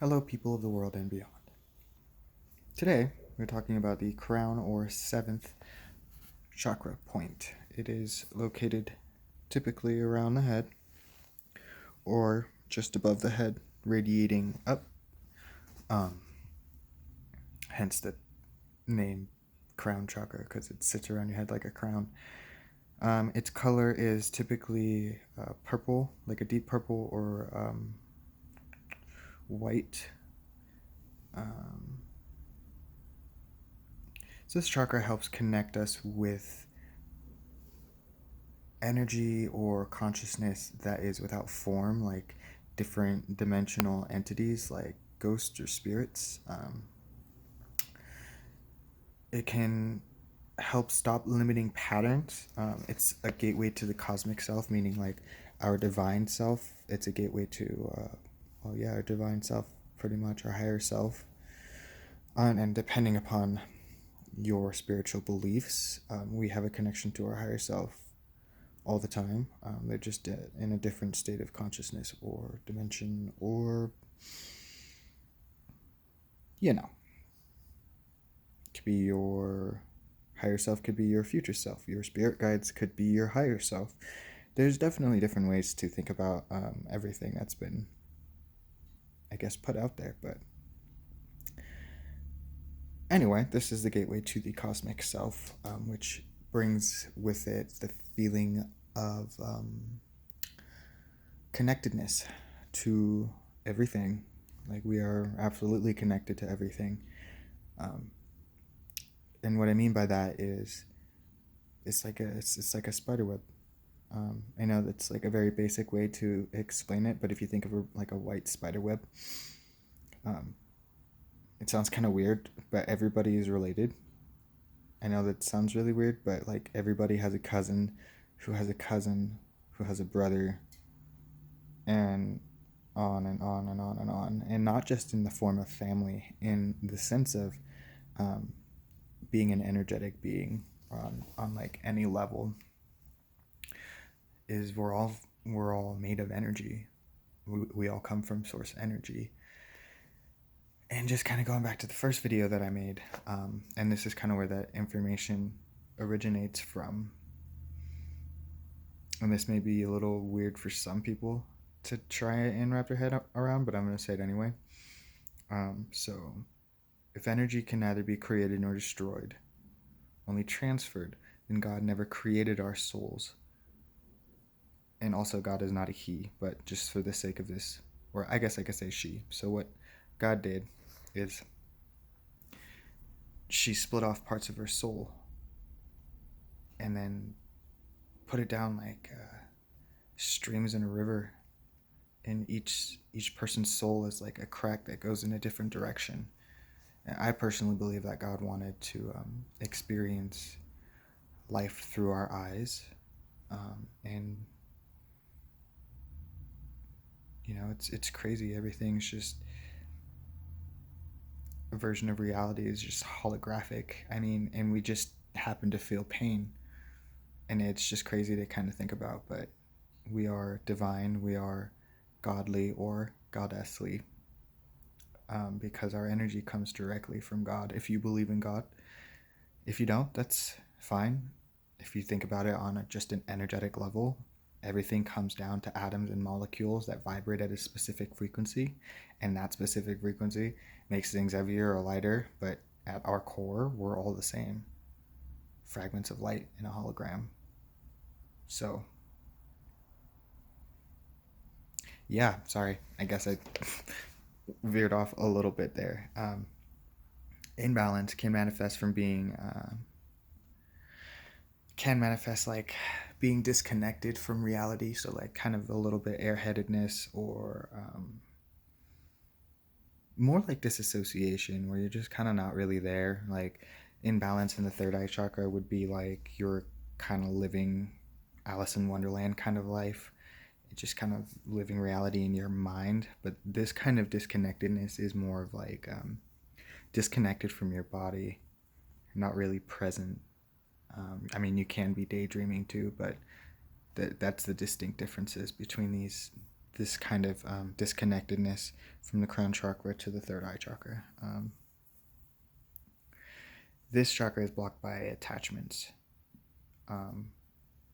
Hello, people of the world and beyond. Today, we're talking about the crown or seventh chakra point. It is located typically around the head or just above the head, radiating up, um, hence the name crown chakra because it sits around your head like a crown. Its color is typically purple, like a deep purple or white. Um, so, this chakra helps connect us with energy or consciousness that is without form, like different dimensional entities like ghosts or spirits. It can help stop limiting patterns. It's a gateway to the cosmic self, meaning like our divine self. It's a gateway to, our divine self, pretty much, our higher self. And depending upon your spiritual beliefs, we have a connection to our higher self all the time. They're just in a different state of consciousness or dimension, or, you know, could be your higher self, could be your future self. Your spirit guides could be your higher self. There's definitely different ways to think about everything that's been, I guess, put out there. But anyway, this is the gateway to the cosmic self, which brings with it the feeling of connectedness to everything. Like, we are absolutely connected to everything. Um, and what I mean by that is it's like a spider web. I know that's like a very basic way to explain it, but if you think of like a white spider web, um, it sounds kind of weird, but everybody is related. I know that sounds really weird, but like everybody has a cousin who has a cousin who has a brother, and on and on and on and on. And not just in the form of family, in the sense of um, being an energetic being on like any level, is we're all made of energy. We all come from source energy. And just kind of going back to the first video that I made, and this is kind of where that information originates from. And this may be a little weird for some people to try and wrap their head around, but I'm going to say it anyway. So, if energy can neither be created nor destroyed, only transferred, then God never created our souls. And also, God is not a he, but just for the sake of this, or I guess I could say she. So, what God did is she split off parts of her soul and then put it down like streams in a river. And each person's soul is like a crack that goes in a different direction. And I personally believe that God wanted to experience life through our eyes, and it's crazy. Everything's just a version of reality is just holographic. I mean, and we just happen to feel pain, and it's just crazy to kind of think about. But we are divine, we are godly or goddessly, because our energy comes directly from God. If you believe in God, if you don't, that's fine. If you think about it on just an energetic level, everything comes down to atoms and molecules that vibrate at a specific frequency, and that specific frequency makes things heavier or lighter, but at our core, we're all the same fragments of light in a hologram. So, yeah, sorry. I guess I veered off a little bit there. Imbalance can manifest from being can manifest like being disconnected from reality, so like kind of a little bit airheadedness, or more like disassociation, where you're just kind of not really there. Like, imbalance in the third eye chakra would be like you're kind of living Alice in Wonderland kind of life. It's just kind of living reality in your mind. But this kind of disconnectedness is more of like disconnected from your body, not really present. I mean, you can be daydreaming too, but that's the distinct differences between these this kind of disconnectedness from the crown chakra to the third eye chakra. This chakra is blocked by attachments.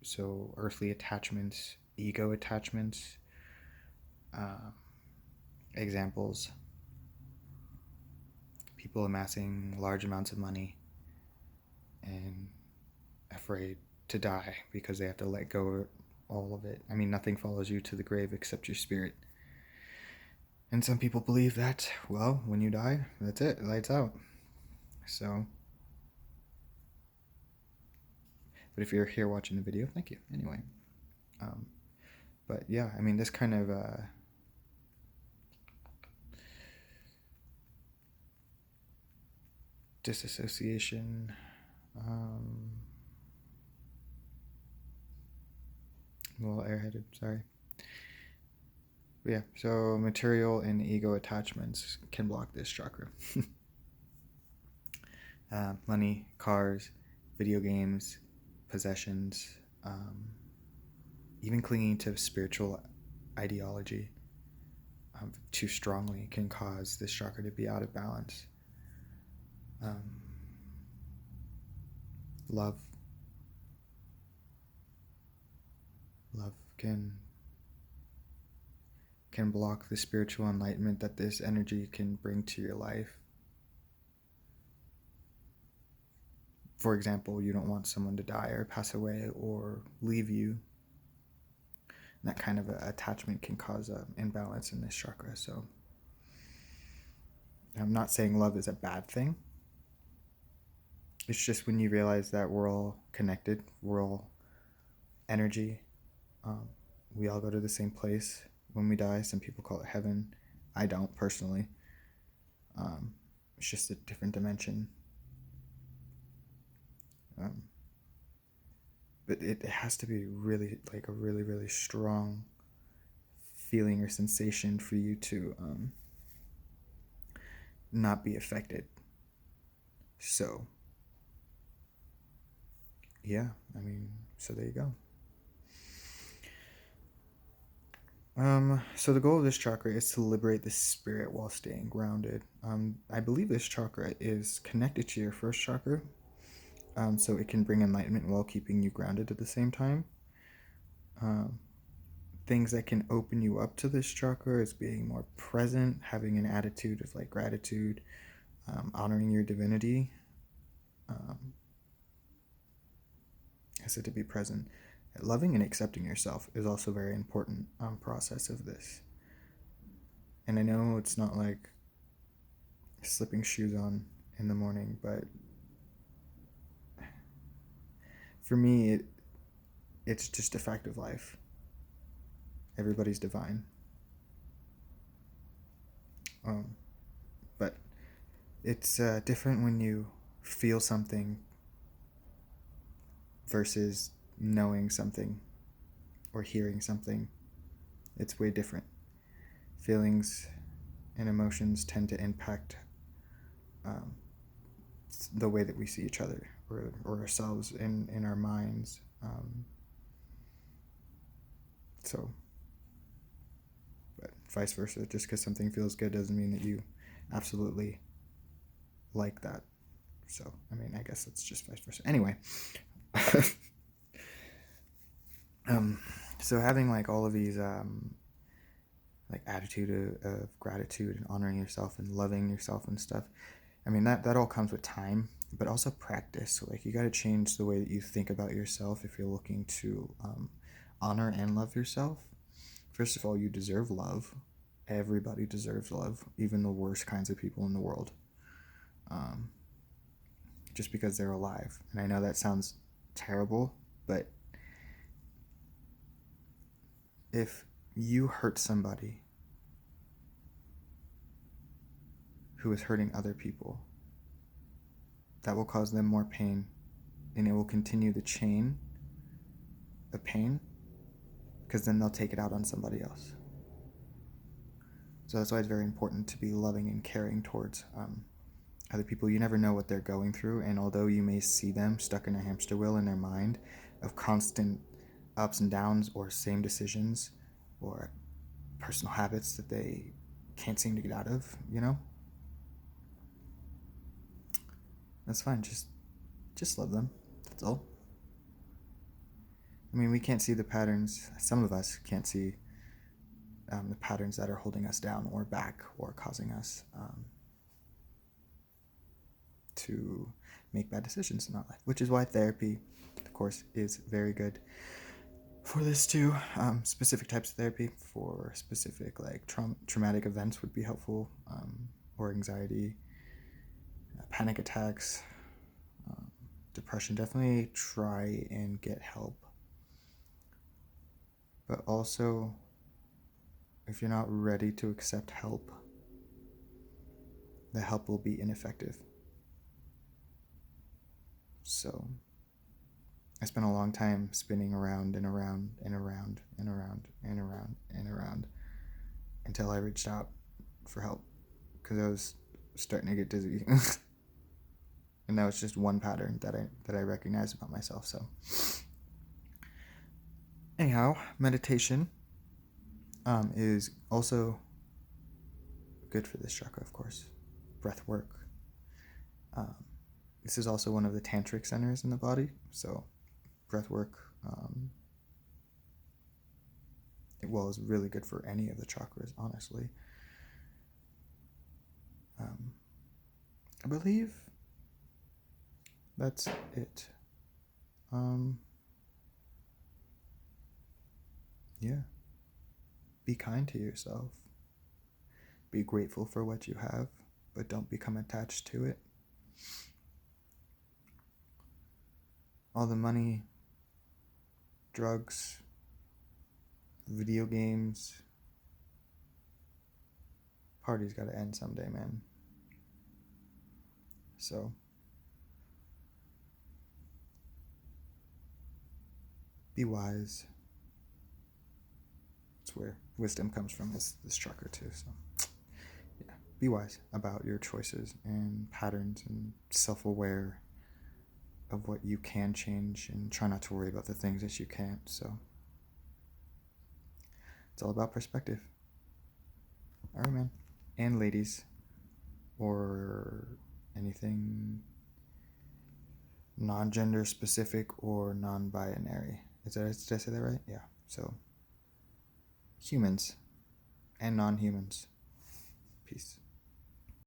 So earthly attachments, ego attachments, examples, people amassing large amounts of money and afraid to die because they have to let go of all of it. I mean, nothing follows you to the grave except your spirit. And some people believe that, well, when you die, that's it, lights out. So, but if you're here watching the video, thank you anyway. But yeah, I mean, this kind of disassociation, a little airheaded, sorry. But yeah, so material and ego attachments can block this chakra. Money, cars, video games, possessions, even clinging to spiritual ideology too strongly can cause this chakra to be out of balance. Love can block the spiritual enlightenment that this energy can bring to your life. For example, you don't want someone to die or pass away or leave you. That kind of attachment can cause an imbalance in this chakra. So I'm not saying love is a bad thing. It's just when you realize that we're all connected, we're all energy. We all go to the same place when we die. Some people call it heaven. I don't personally. It's just a different dimension. But it has to be really like a really, really strong feeling or sensation for you to not be affected. So yeah, I mean, so there you go. So the goal of this chakra is to liberate the spirit while staying grounded. I believe this chakra is connected to your first chakra, so it can bring enlightenment while keeping you grounded at the same time. Things that can open you up to this chakra is being more present, having an attitude of like gratitude, honoring your divinity. I said to be present. Loving and accepting yourself is also a very important process of this. And I know it's not like slipping shoes on in the morning, but for me, it's just a fact of life. Everybody's divine. But it's different when you feel something versus knowing something or hearing something. It's way different. Feelings and emotions tend to impact the way that we see each other or ourselves in our minds. So, but vice versa, just because something feels good doesn't mean that you absolutely like that. So, I mean, I guess it's just vice versa. Anyway, so having like all of these like attitude of gratitude and honoring yourself and loving yourself and stuff, I mean, that all comes with time, but also practice. So like you got to change the way that you think about yourself if you're looking to honor and love yourself. First of all, you deserve love. Everybody deserves love, even the worst kinds of people in the world, just because they're alive. And I know that sounds terrible, but if you hurt somebody who is hurting other people, that will cause them more pain, and it will continue the chain of pain, because then they'll take it out on somebody else. So that's why it's very important to be loving and caring towards other people. You never know what they're going through, and although you may see them stuck in a hamster wheel in their mind of constant ups and downs or same decisions or personal habits that they can't seem to get out of, you know? That's fine. Just love them. That's all. I mean, we can't see the patterns. Some of us can't see the patterns that are holding us down or back or causing us to make bad decisions in our life, which is why therapy, of course, is very good for this too. Specific types of therapy for specific like traumatic events would be helpful, or anxiety, panic attacks, depression. Definitely try and get help. But also, if you're not ready to accept help, the help will be ineffective. So I spent a long time spinning around and around and around and around and around and around until I reached out for help because I was starting to get dizzy. And that was just one pattern that I recognized about myself. So anyhow, meditation is also good for this chakra, of course. Breath work. This is also one of the tantric centers in the body, so breath work is really good for any of the chakras, honestly. I believe that's it. Yeah. Be kind to yourself. Be grateful for what you have, but don't become attached to it. All the money, drugs, video games, party's gotta end someday, man. So, be wise. That's where wisdom comes from, is this chakra too. So, yeah, be wise about your choices and patterns and self-aware of what you can change and try not to worry about the things that you can't. So, it's all about perspective. All right, man. And ladies, or anything non-gender specific or non-binary. Did I say that right? Yeah. So, humans and non-humans. Peace.